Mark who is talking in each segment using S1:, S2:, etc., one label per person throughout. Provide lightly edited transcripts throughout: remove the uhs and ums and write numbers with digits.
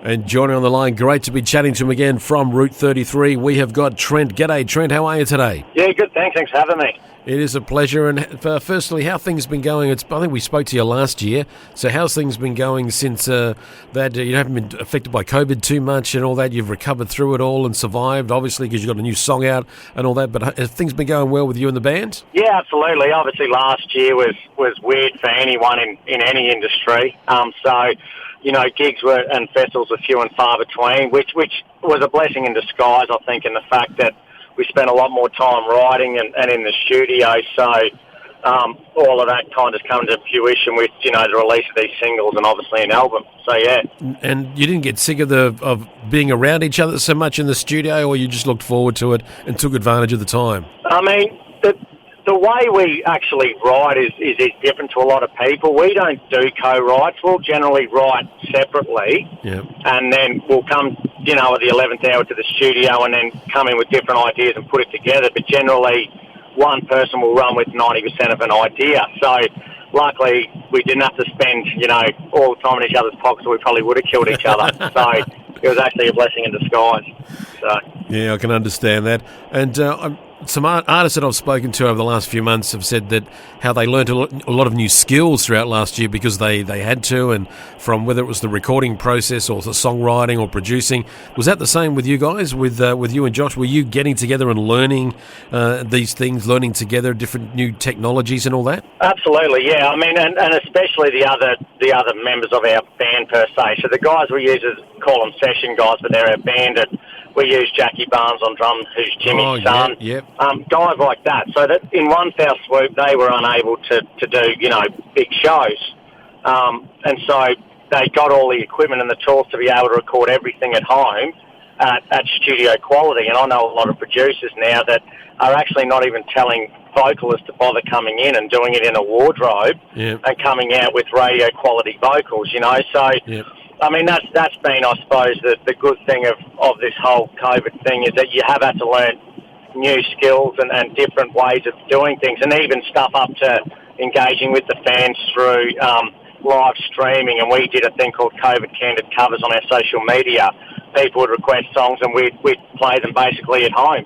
S1: And joining on the line, great to be chatting to him again from Route 33. We have got Trent. G'day, Trent. How are you today?
S2: Yeah, good. Thanks for having me.
S1: It is a pleasure. And firstly, how things been going? I think we spoke to you last year. So how's things been going since that you haven't been affected by COVID too much and all that? You've recovered through it all and survived, obviously, because you've got a new song out and all that. But have things been going well with you and the band?
S2: Yeah, absolutely. Obviously, last year was weird for anyone in any industry. Gigs and festivals were few and far between, which was a blessing in disguise, I think, in the fact that we spent a lot more time writing and in the studio. So all of that kind of come to fruition with, the release of these singles and obviously an album. So, yeah. And
S1: you didn't get sick of being around each other so much in the studio, or you just looked forward to it and took advantage of the time?
S2: I mean, the way we actually write is different to a lot of people. We don't do co-writes. We'll generally write separately, and then we'll come, at the 11th hour to the studio and then come in with different ideas and put it together. But generally, one person will run with 90% of an idea. So luckily, we didn't have to spend, all the time in each other's pockets, or we probably would have killed each other. So it was actually a blessing in disguise. So.
S1: Yeah, I can understand that. And some artists that I've spoken to over the last few months have said that how they learned a lot of new skills throughout last year because they had to, and from whether it was the recording process or the songwriting or producing. Was that the same with you guys, with you and Josh? Were you getting together and learning these things, learning together different new technologies and all that?
S2: Absolutely, yeah. I mean, and especially the other members of our band per se. So the guys we use call them session guys, but they're our band. We use Jackie Barnes on drums, who's Jimmy's son.
S1: Yep.
S2: Guys like that. So that in one fell swoop, they were unable to do, big shows. And so they got all the equipment and the tools to be able to record everything at home at studio quality. And I know a lot of producers now that are actually not even telling vocalists to bother coming in and doing it in a wardrobe and coming out with radio quality vocals, So... Yep. I mean, that's been, I suppose, the good thing of this whole COVID thing is that you have had to learn new skills and different ways of doing things, and even stuff up to engaging with the fans through live streaming. And we did a thing called COVID Candid Covers on our social media. People would request songs and we'd play them basically at home.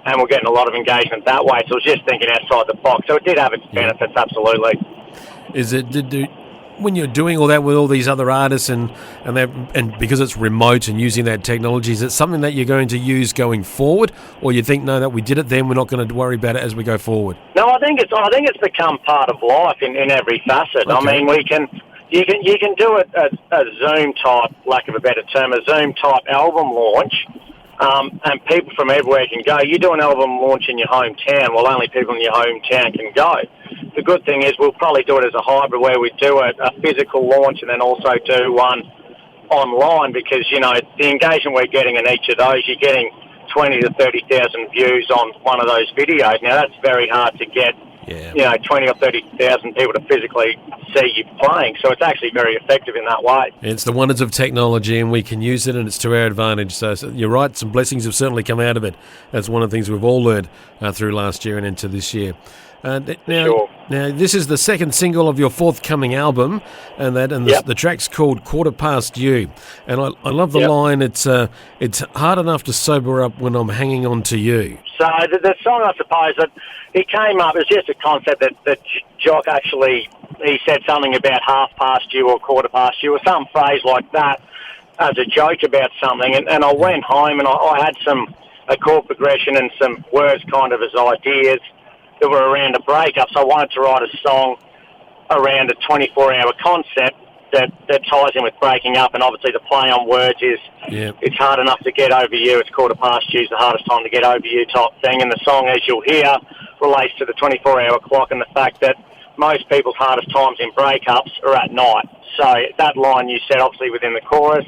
S2: And we're getting a lot of engagement that way. So it was just thinking outside the box. So it did have its benefits, absolutely.
S1: When you're doing all that with all these other artists and because it's remote and using that technology, is it something that you're going to use going forward, or you think that we did it then, we're not going to worry about it as we go forward?
S2: No, I think it's become part of life in every facet. Okay. I mean, you can do a Zoom type, lack of a better term, a Zoom type album launch. And people from everywhere can go. You do an album launch in your hometown, well, only people in your hometown can go. The good thing is we'll probably do it as a hybrid where we do a physical launch and then also do one online because, the engagement we're getting in each of those, you're getting 20 to 30,000 views on one of those videos. Now, that's very hard to get, 20 or 30,000 people to physically see you playing. So it's actually very effective in that way.
S1: It's the wonders of technology, and we can use it, and it's to our advantage. So you're right, some blessings have certainly come out of it. That's one of the things we've all learned through last year and into this year. Now, this is the second single of your forthcoming album, and the track's called Quarter Past You. And I love the line, it's hard enough to sober up when I'm hanging on to you.
S2: So the song, I suppose, that it came up, it's just a concept that Jock actually, he said something about half past you or quarter past you or some phrase like that as a joke about something. And I went home and I had a chord progression and some words kind of as ideas that were around a breakup. So I wanted to write a song around a 24-hour concept that ties in with breaking up, and obviously the play on words is it's hard enough to get over you, it's quarter past you, it's the hardest time to get over you type thing. And the song, as you'll hear, relates to the 24-hour clock and the fact that most people's hardest times in breakups are at night. So that line you said, obviously within the chorus,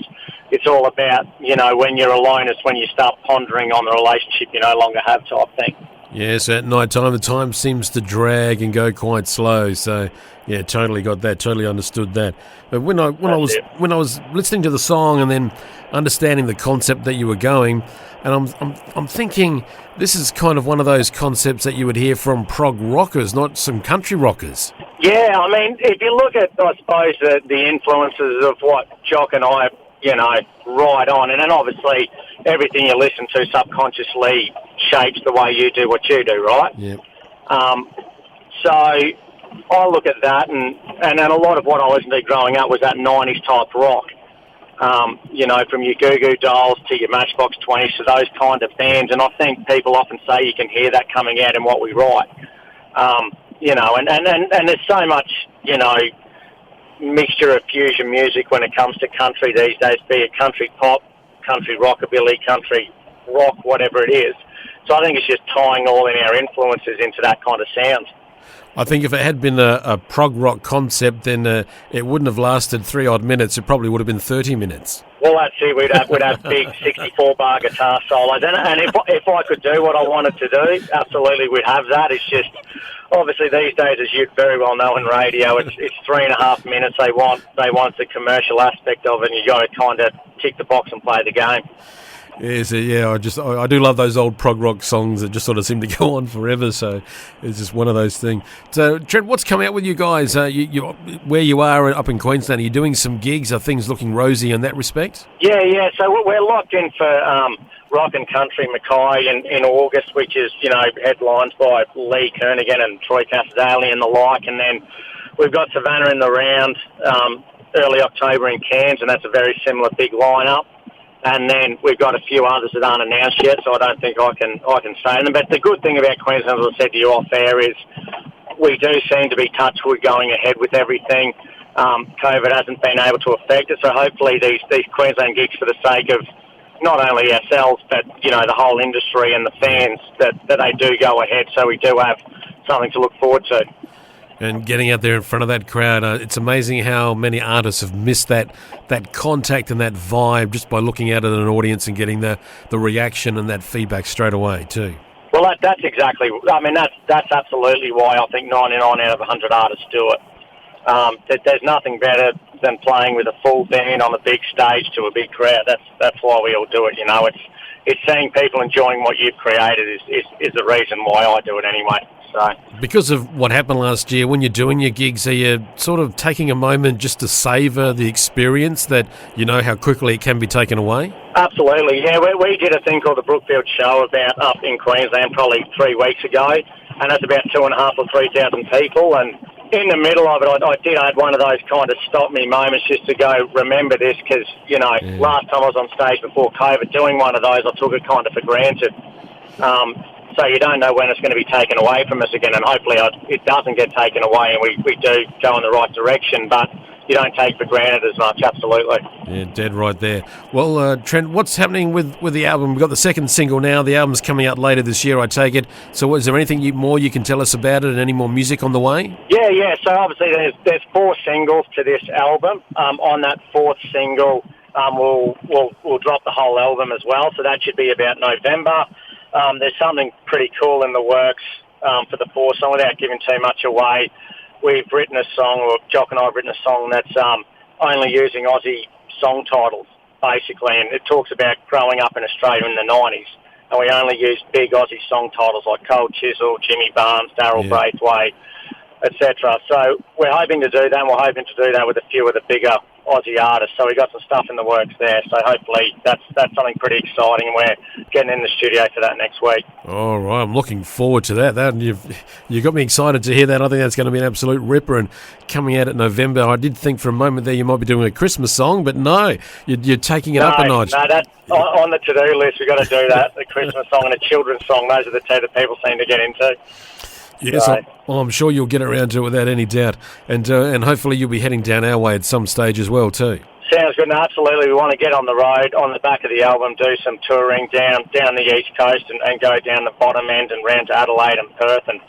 S2: it's all about, when you're alone, it's when you start pondering on the relationship you no longer have type thing.
S1: Yes, at night time the time seems to drag and go quite slow. So, yeah, totally got that. Totally understood that. But when I was listening to the song and then understanding the concept that you were going, and I'm thinking this is kind of one of those concepts that you would hear from prog rockers, not some country rockers.
S2: Yeah, I mean, if you look at, I suppose, the influences of what Jock and I right on. And then obviously everything you listen to subconsciously shapes the way you do what you do, right?
S1: Yeah.
S2: So I look at that, and then a lot of what I listened to growing up was that 90s type rock. From your Goo Goo Dolls to your Matchbox 20s to those kind of bands. And I think people often say you can hear that coming out in what we write. And there's so much, mixture of fusion music when it comes to country these days, be it country pop, country rockabilly, country rock, whatever it is. So I think it's just tying all in our influences into that kind of sound.
S1: I think if it had been a prog rock concept, then it wouldn't have lasted 3-odd minutes. It probably would have been 30 minutes.
S2: Well, that's it. We'd have big 64-bar guitar solos. And if I could do what I wanted to do, absolutely we'd have that. It's just, obviously these days, as you very well know in radio, it's 3.5 minutes. They want the commercial aspect of it, and you got to kind of tick the box and play the game.
S1: Yes, yeah, I do love those old prog rock songs that just sort of seem to go on forever, so it's just one of those things. So, Trent, what's coming out with you guys? Where you are up in Queensland, are you doing some gigs? Are things looking rosy in that respect?
S2: Yeah, so we're locked in for Rock and Country Mackay in August, which is, headlines by Lee Kernaghan and Troy Casadale and the like, and then we've got Savannah in the round early October in Cairns, and that's a very similar big lineup. And then we've got a few others that aren't announced yet, so I don't think I can say them. But the good thing about Queensland, as I said to you off air, is we do seem to be touchwood going ahead with everything. COVID hasn't been able to affect it, so hopefully these Queensland gigs, for the sake of not only ourselves, but the whole industry and the fans, that they do go ahead. So we do have something to look forward to.
S1: And getting out there in front of that crowd, it's amazing how many artists have missed that contact and that vibe just by looking out at an audience and getting the reaction and that feedback straight away too.
S2: Well, that's exactly. I mean, that's absolutely why I think 99 out of 100 artists do it. There's nothing better than playing with a full band on a big stage to a big crowd. That's why we all do it. It's seeing people enjoying what you've created is the reason why I do it anyway. So, because
S1: of what happened last year, when you're doing your gigs, are you sort of taking a moment just to savour the experience that you know how quickly it can be taken away? Absolutely, yeah. We did a thing called the Brookfield Show up in Queensland probably 3 weeks ago, and that's about 2,500 or 3,000 people. And in the middle of it, I did have one of those kind of stop-me moments just to go, remember this, because, last time I was on stage before COVID doing one of those, I took it kind of for granted. So you don't know when it's going to be taken away from us again, and hopefully it doesn't get taken away and we do go in the right direction, but you don't take for granted as much, absolutely. Yeah, dead right there. Well, Trent, what's happening with the album? We've got the second single now. The album's coming out later this year, I take it. So is there anything more you can tell us about it and any more music on the way? Yeah. So obviously there's 4 singles to this album. On that 4th single, we'll drop the whole album as well, so that should be about November. There's something pretty cool in the works for the 4th song. Without giving too much away, we've written a song, or Jock and I have written a song that's only using Aussie song titles, basically, and it talks about growing up in Australia in the 90s, and we only use big Aussie song titles like Cold Chisel, Jimmy Barnes, Daryl Braithwaite, etc. So we're hoping to do that, and we're hoping to do that with a few of the bigger Aussie artists. So we got some stuff in the works there. So hopefully that's something pretty exciting, and we're getting in the studio for that next week. All right, I'm looking forward to that. You've got me excited to hear that. I think that's going to be an absolute ripper, and coming out at November. I did think for a moment there you might be doing a Christmas song, but no, you're taking it up a notch. No, that's on the to-do list. We've got to do that, a Christmas song and a children's song. Those are the two that people seem to get into. Yes, well, I'm sure you'll get around to it without any doubt, and hopefully you'll be heading down our way at some stage as well too. Sounds good. No, absolutely. We want to get on the road on the back of the album, do some touring down the East Coast, and go down the bottom end and round to Adelaide and Perth and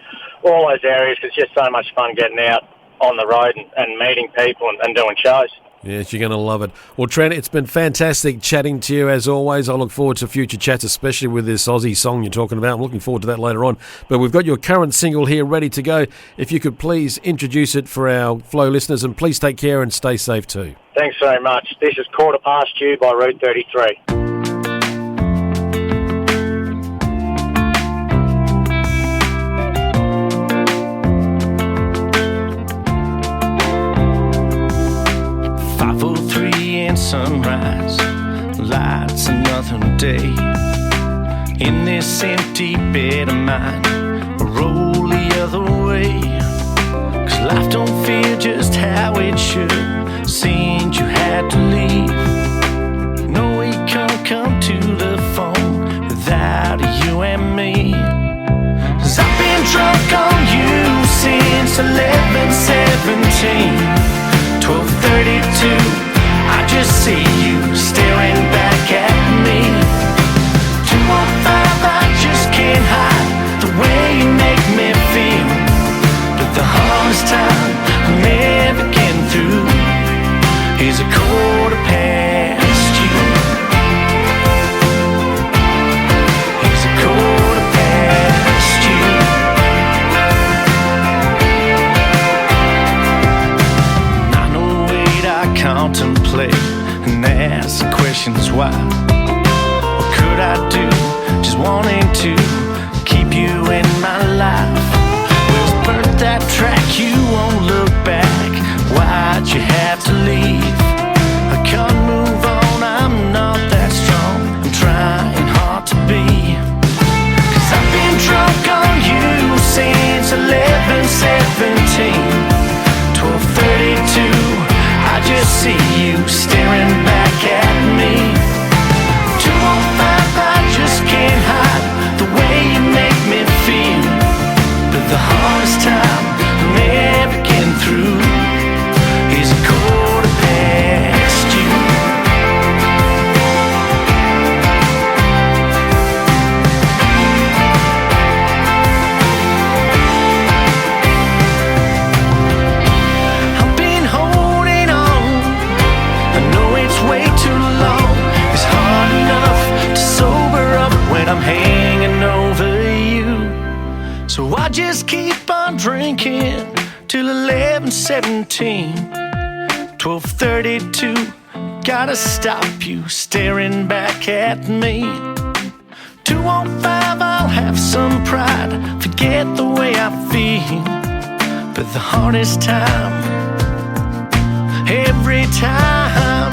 S1: all those areas. It's just so much fun getting out on the road and meeting people and doing shows. Yes, you're going to love it. Well, Trent, it's been fantastic chatting to you as always. I look forward to future chats, especially with this Aussie song you're talking about. I'm looking forward to that later on. But we've got your current single here ready to go. If you could please introduce it for our Flow listeners, and please take care and stay safe too. Thanks very much. This is Quarter Past You by Route 33. Sunrise.
S3: eyes, lights another day. In this empty bed of mine, I roll the other way. 'Cause life don't feel just how it should, seemed you had to leave. No, we can't come to the phone without you and me. 'Cause I've been drunk on you since 11:17. 12:32, I just see you staring back at me. 2:05, I just can't hide the way you make me feel. But the hardest time I'm ever getting through is a quarter past you. Is a quarter past you. I know, wait, I contemplate and ask the questions why. What could I do? Just wanting to keep you in my life. Well, burnt that track, you won't look back. Why'd you have to leave? I can't move on, I'm not that strong. I'm trying hard to be. 'Cause I've been drunk on you since 11:17. 12:32, I just see you staring back at me. 2:05, I just can't hide the way you make me feel. But the hardest time I'm ever getting through is a quarter past you. I've been holding on, I know it's way too long. It's hard enough to sober up when I'm hanging over you. So I just keep on drinking till 11:17. 12:32, gotta stop you staring back at me. 2:05, I'll have some pride, forget the way I feel. But the hardest time, every time